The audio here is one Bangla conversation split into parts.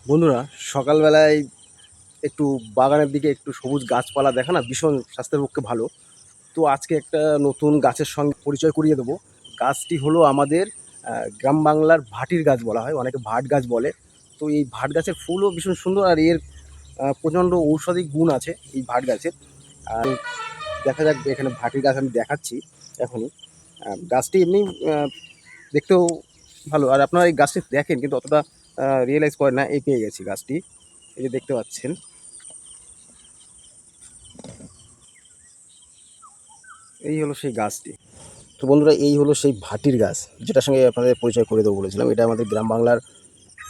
বন্ধুরা, সকালবেলায় একটু বাগানের দিকে একটু সবুজ গাছপালা দেখা না ভীষণ স্বাস্থ্যের পক্ষে ভালো। তো আজকে একটা নতুন গাছের সঙ্গে পরিচয় করিয়ে দেবো। গাছটি হলো আমাদের গ্রাম বাংলার ভাটির গাছ বলা হয়, অনেকে ভাট গাছ বলে। তো এই ভাট গাছের ফুলও ভীষণ সুন্দর, আর এর প্রচণ্ড ঔষধি গুণ আছে এই ভাট গাছের। আর দেখা যাক, এখানে ভাটির গাছ আমি দেখাচ্ছি এখনই। গাছটি এমনি দেখতেও ভালো, আর আপনারা এই গাছটি দেখেন কিন্তু অতটা রিয়েলাইজ করেন না। এই পেয়ে গেছি গাছটি, এই যে দেখতে পাচ্ছেন। এই হলো সেই গাছটি। তো বন্ধুরা, এই হলো সেই ভাটির গাছ, যেটার সঙ্গে আপনাদের পরিচয় করে দেবো বলেছিলাম। এটা আমাদের গ্রাম বাংলার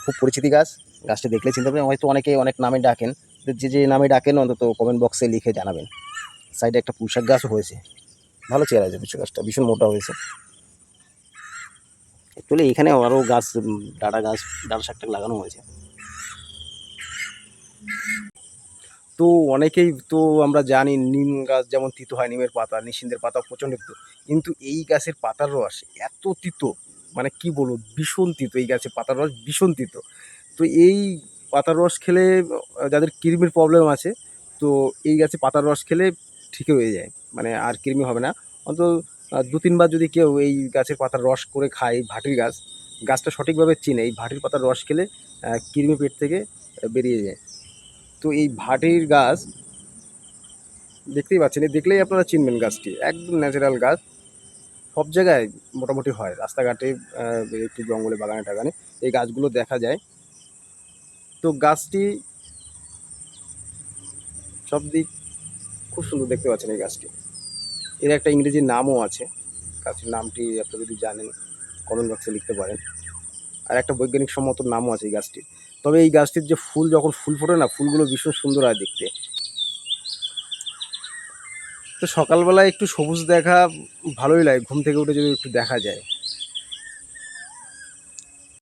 খুব পরিচিতি গাছ। গাছটা দেখলে চিনতে পারবেন, হয়তো অনেকে অনেক নামে ডাকেন। তো যে যে নামে ডাকেন অন্তত কমেন্ট বক্সে লিখে জানাবেন। সাইডে একটা পুঁইশাক গাছও হয়েছে, ভালো চেহারা আছে পুঁইশাক গাছটা, ভীষণ মোটা হয়েছে। অ্যাকচুয়ালি এখানে আরও গাছ, ডাঁটা গাছ, ডাঁটা শাকটাক লাগানো হয়েছে। তো অনেকেই তো আমরা জানি নিম গাছ যেমন তিতো হয়, নিমের পাতা, নিশিন্দের পাতা প্রচণ্ড তিতো। কিন্তু এই গাছের পাতার রস এত তিতো, মানে কি বলবো, ভীষণ তিতো। এই গাছের পাতার রস ভীষণ তিতো। তো এই পাতার রস খেলে যাদের কৃমির প্রবলেম আছে, তো এই গাছে পাতার রস খেলে ঠিক হয়ে যায়, মানে আর কৃমি হবে না। অন্তত ২-৩ বার যদি কেউ এই গাছের পাতার রস করে খায়, এই ভাটির গাছ, গাছটা সঠিকভাবে চিনে, এই ভাটির পাতার রস খেলে কৃমি পেট থেকে বেরিয়ে যায়। তো এই ভাটির গাছ দেখতেই পাচ্ছেন, এই দেখলেই আপনারা চিনবেন গাছটি, একদম ন্যাচারাল গাছ। সব জায়গায় মোটামুটি হয়, রাস্তাঘাটে, একটু জঙ্গলে, বাগানে টাগানে এই গাছগুলো দেখা যায়। তো গাছটি সব দিক খুব সুন্দর, দেখতে পাচ্ছেন এই গাছটি। এর একটা ইংরেজি নামও আছে, গাছের নামটি আপনি যদি জানেন কমেন্ট বক্সে লিখতে পারেন। আর একটা বৈজ্ঞানিক সম্মত নামও আছে এই গাছটির। তবে এই গাছটির যে ফুল, যখন ফুল ফোটে না, ফুলগুলো ভীষণ সুন্দর হয় দেখতে। তো সকালবেলায় একটু সবুজ দেখা ভালোই লাগে, ঘুম থেকে উঠে যদি একটু দেখা যায়।